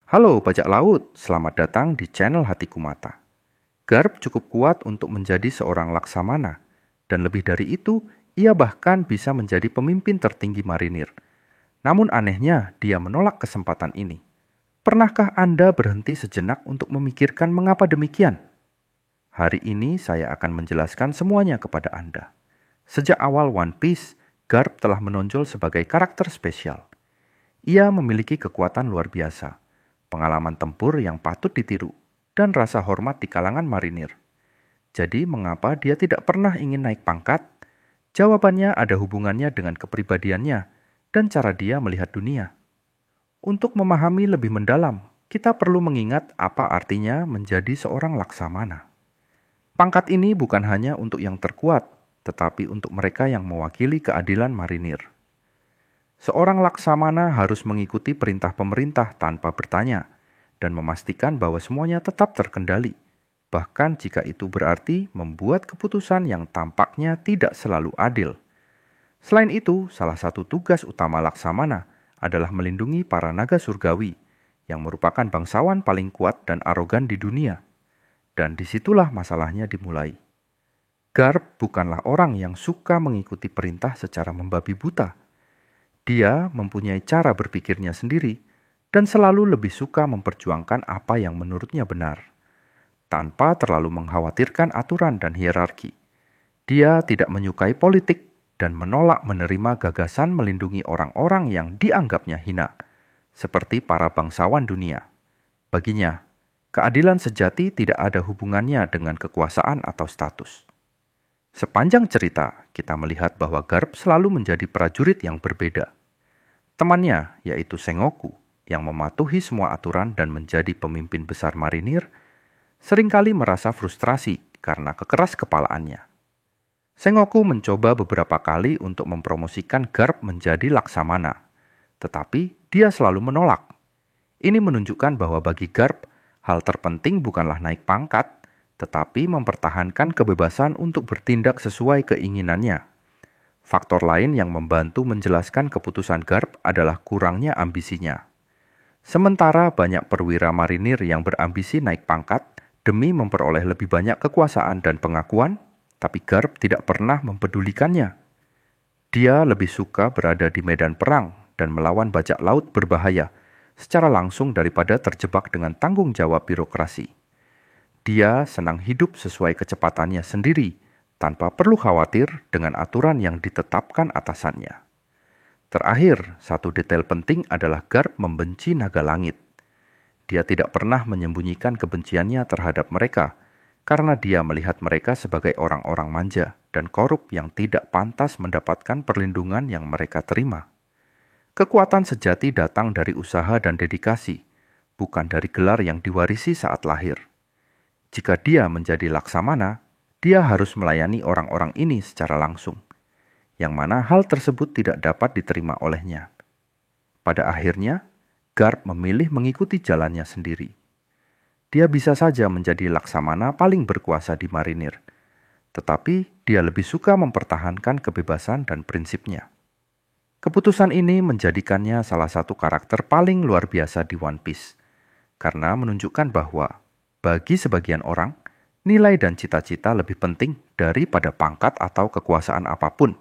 Halo bajak laut, selamat datang di channel Hatiku Mata. Garp cukup kuat untuk menjadi seorang laksamana, dan lebih dari itu, ia bahkan bisa menjadi pemimpin tertinggi marinir. Namun anehnya, dia menolak kesempatan ini. Pernahkah Anda berhenti sejenak untuk memikirkan mengapa demikian? Hari ini saya akan menjelaskan semuanya kepada Anda. Sejak awal One Piece, Garp telah menonjol sebagai karakter spesial. Ia memiliki kekuatan luar biasa, pengalaman tempur yang patut ditiru, dan rasa hormat di kalangan marinir. Jadi mengapa dia tidak pernah ingin naik pangkat? Jawabannya ada hubungannya dengan kepribadiannya dan cara dia melihat dunia. Untuk memahami lebih mendalam, kita perlu mengingat apa artinya menjadi seorang laksamana. Pangkat ini bukan hanya untuk yang terkuat, tetapi untuk mereka yang mewakili keadilan marinir. Seorang laksamana harus mengikuti perintah pemerintah tanpa bertanya dan memastikan bahwa semuanya tetap terkendali, bahkan jika itu berarti membuat keputusan yang tampaknya tidak selalu adil. Selain itu, salah satu tugas utama laksamana adalah melindungi para naga surgawi yang merupakan bangsawan paling kuat dan arogan di dunia. Dan disitulah masalahnya dimulai. Garp bukanlah orang yang suka mengikuti perintah secara membabi buta. Dia mempunyai cara berpikirnya sendiri dan selalu lebih suka memperjuangkan apa yang menurutnya benar, tanpa terlalu mengkhawatirkan aturan dan hierarki. Dia tidak menyukai politik dan menolak menerima gagasan melindungi orang-orang yang dianggapnya hina, seperti para bangsawan dunia. Baginya, keadilan sejati tidak ada hubungannya dengan kekuasaan atau status. Sepanjang cerita, kita melihat bahwa Garp selalu menjadi prajurit yang berbeda. Temannya, yaitu Sengoku, yang mematuhi semua aturan dan menjadi pemimpin besar marinir, seringkali merasa frustrasi karena kekeras kepalaannya. Sengoku mencoba beberapa kali untuk mempromosikan Garp menjadi laksamana, tetapi dia selalu menolak. Ini menunjukkan bahwa bagi Garp, hal terpenting bukanlah naik pangkat, tetapi mempertahankan kebebasan untuk bertindak sesuai keinginannya. Faktor lain yang membantu menjelaskan keputusan Garp adalah kurangnya ambisinya. Sementara banyak perwira marinir yang berambisi naik pangkat demi memperoleh lebih banyak kekuasaan dan pengakuan, tapi Garp tidak pernah mempedulikannya. Dia lebih suka berada di medan perang dan melawan bajak laut berbahaya secara langsung daripada terjebak dengan tanggung jawab birokrasi. Dia senang hidup sesuai kecepatannya sendiri, tanpa perlu khawatir dengan aturan yang ditetapkan atasannya. Terakhir, satu detail penting adalah Garp membenci naga langit. Dia tidak pernah menyembunyikan kebenciannya terhadap mereka, karena dia melihat mereka sebagai orang-orang manja dan korup yang tidak pantas mendapatkan perlindungan yang mereka terima. Kekuatan sejati datang dari usaha dan dedikasi, bukan dari gelar yang diwarisi saat lahir. Jika dia menjadi laksamana, dia harus melayani orang-orang ini secara langsung, yang mana hal tersebut tidak dapat diterima olehnya. Pada akhirnya, Garp memilih mengikuti jalannya sendiri. Dia bisa saja menjadi laksamana paling berkuasa di marinir, tetapi dia lebih suka mempertahankan kebebasan dan prinsipnya. Keputusan ini menjadikannya salah satu karakter paling luar biasa di One Piece, karena menunjukkan bahwa bagi sebagian orang, nilai dan cita-cita lebih penting daripada pangkat atau kekuasaan apapun.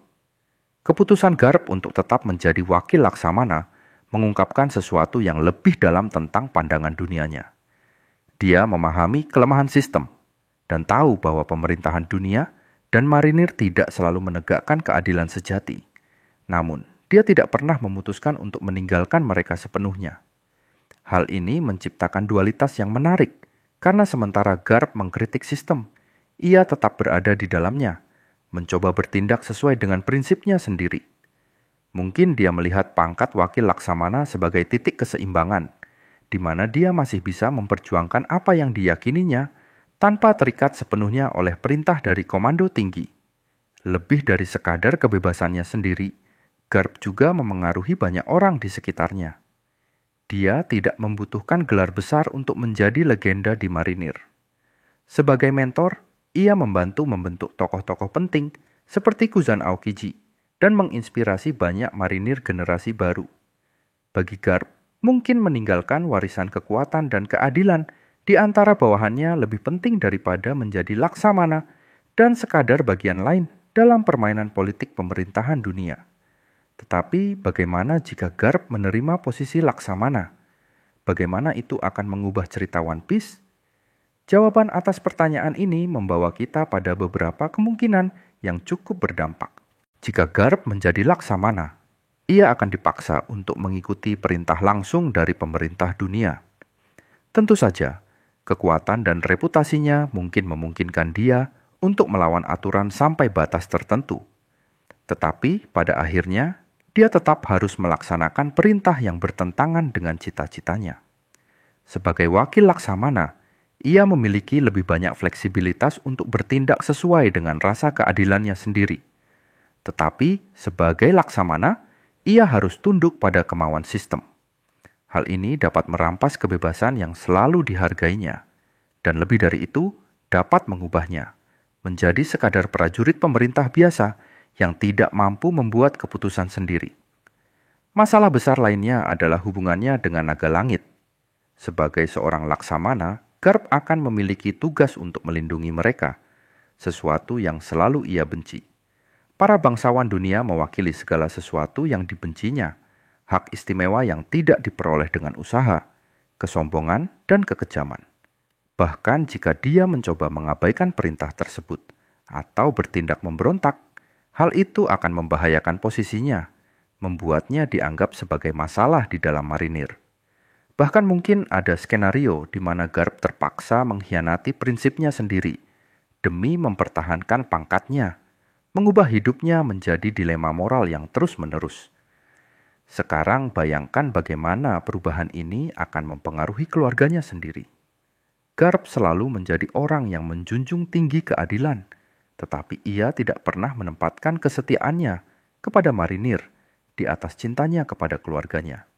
Keputusan Garp untuk tetap menjadi wakil laksamana mengungkapkan sesuatu yang lebih dalam tentang pandangan dunianya. Dia memahami kelemahan sistem dan tahu bahwa pemerintahan dunia dan marinir tidak selalu menegakkan keadilan sejati. Namun, dia tidak pernah memutuskan untuk meninggalkan mereka sepenuhnya. Hal ini menciptakan dualitas yang menarik, karena sementara Garp mengkritik sistem, ia tetap berada di dalamnya, mencoba bertindak sesuai dengan prinsipnya sendiri. Mungkin dia melihat pangkat wakil laksamana sebagai titik keseimbangan, di mana dia masih bisa memperjuangkan apa yang diyakininya tanpa terikat sepenuhnya oleh perintah dari komando tinggi. Lebih dari sekadar kebebasannya sendiri, Garp juga memengaruhi banyak orang di sekitarnya. Dia tidak membutuhkan gelar besar untuk menjadi legenda di marinir. Sebagai mentor, ia membantu membentuk tokoh-tokoh penting seperti Kuzan Aokiji dan menginspirasi banyak marinir generasi baru. Bagi Garp, mungkin meninggalkan warisan kekuatan dan keadilan di antara bawahannya lebih penting daripada menjadi laksamana dan sekadar bagian lain dalam permainan politik pemerintahan dunia. Tetapi bagaimana jika Garp menerima posisi laksamana? Bagaimana itu akan mengubah cerita One Piece? Jawaban atas pertanyaan ini membawa kita pada beberapa kemungkinan yang cukup berdampak. Jika Garp menjadi laksamana, ia akan dipaksa untuk mengikuti perintah langsung dari pemerintah dunia. Tentu saja, kekuatan dan reputasinya mungkin memungkinkan dia untuk melawan aturan sampai batas tertentu. Tetapi pada akhirnya, dia tetap harus melaksanakan perintah yang bertentangan dengan cita-citanya. Sebagai wakil laksamana, ia memiliki lebih banyak fleksibilitas untuk bertindak sesuai dengan rasa keadilannya sendiri. Tetapi sebagai laksamana, ia harus tunduk pada kemauan sistem. Hal ini dapat merampas kebebasan yang selalu dihargainya, dan lebih dari itu, dapat mengubahnya menjadi sekadar prajurit pemerintah biasa yang tidak mampu membuat keputusan sendiri. Masalah besar lainnya adalah hubungannya dengan naga langit. Sebagai seorang laksamana, Garp akan memiliki tugas untuk melindungi mereka, sesuatu yang selalu ia benci. Para bangsawan dunia mewakili segala sesuatu yang dibencinya, hak istimewa yang tidak diperoleh dengan usaha, kesombongan, dan kekejaman. Bahkan jika dia mencoba mengabaikan perintah tersebut atau bertindak memberontak, hal itu akan membahayakan posisinya, membuatnya dianggap sebagai masalah di dalam marinir. Bahkan mungkin ada skenario di mana Garp terpaksa mengkhianati prinsipnya sendiri demi mempertahankan pangkatnya, mengubah hidupnya menjadi dilema moral yang terus-menerus. Sekarang bayangkan bagaimana perubahan ini akan mempengaruhi keluarganya sendiri. Garp selalu menjadi orang yang menjunjung tinggi keadilan, tetapi ia tidak pernah menempatkan kesetiaannya kepada marinir di atas cintanya kepada keluarganya.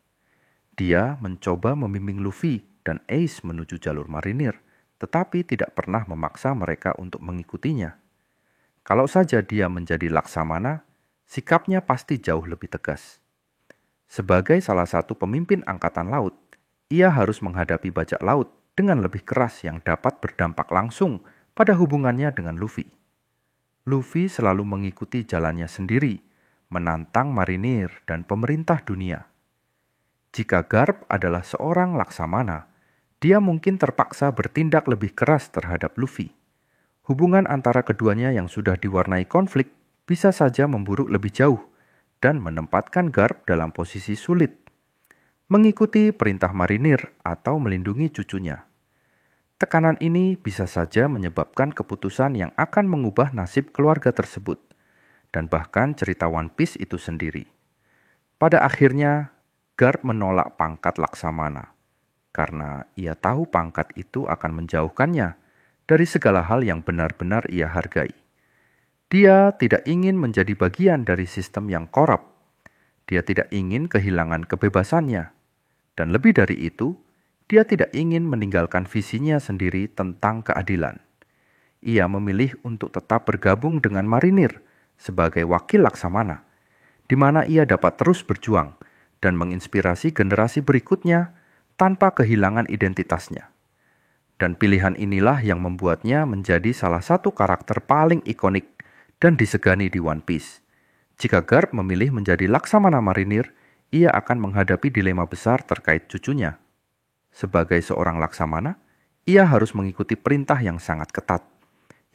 Dia mencoba membimbing Luffy dan Ace menuju jalur marinir, tetapi tidak pernah memaksa mereka untuk mengikutinya. Kalau saja dia menjadi laksamana, sikapnya pasti jauh lebih tegas. Sebagai salah satu pemimpin angkatan laut, ia harus menghadapi bajak laut dengan lebih keras yang dapat berdampak langsung pada hubungannya dengan Luffy. Luffy selalu mengikuti jalannya sendiri, menantang marinir dan pemerintah dunia. Jika Garp adalah seorang laksamana, dia mungkin terpaksa bertindak lebih keras terhadap Luffy. Hubungan antara keduanya yang sudah diwarnai konflik bisa saja memburuk lebih jauh dan menempatkan Garp dalam posisi sulit, mengikuti perintah marinir atau melindungi cucunya. Tekanan ini bisa saja menyebabkan keputusan yang akan mengubah nasib keluarga tersebut, dan bahkan cerita One Piece itu sendiri. Pada akhirnya, Garp menolak pangkat laksamana, karena ia tahu pangkat itu akan menjauhkannya dari segala hal yang benar-benar ia hargai. Dia tidak ingin menjadi bagian dari sistem yang korup. Dia tidak ingin kehilangan kebebasannya. Dan lebih dari itu, dia tidak ingin meninggalkan visinya sendiri tentang keadilan. Ia memilih untuk tetap bergabung dengan marinir sebagai wakil laksamana, di mana ia dapat terus berjuang dan menginspirasi generasi berikutnya tanpa kehilangan identitasnya. Dan pilihan inilah yang membuatnya menjadi salah satu karakter paling ikonik dan disegani di One Piece. Jika Garp memilih menjadi laksamana marinir, ia akan menghadapi dilema besar terkait cucunya. Sebagai seorang laksamana, ia harus mengikuti perintah yang sangat ketat,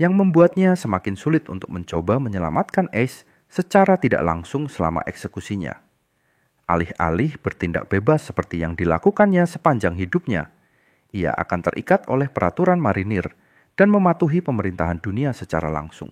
yang membuatnya semakin sulit untuk mencoba menyelamatkan Ace secara tidak langsung selama eksekusinya. Alih-alih bertindak bebas seperti yang dilakukannya sepanjang hidupnya, ia akan terikat oleh peraturan marinir dan mematuhi pemerintahan dunia secara langsung.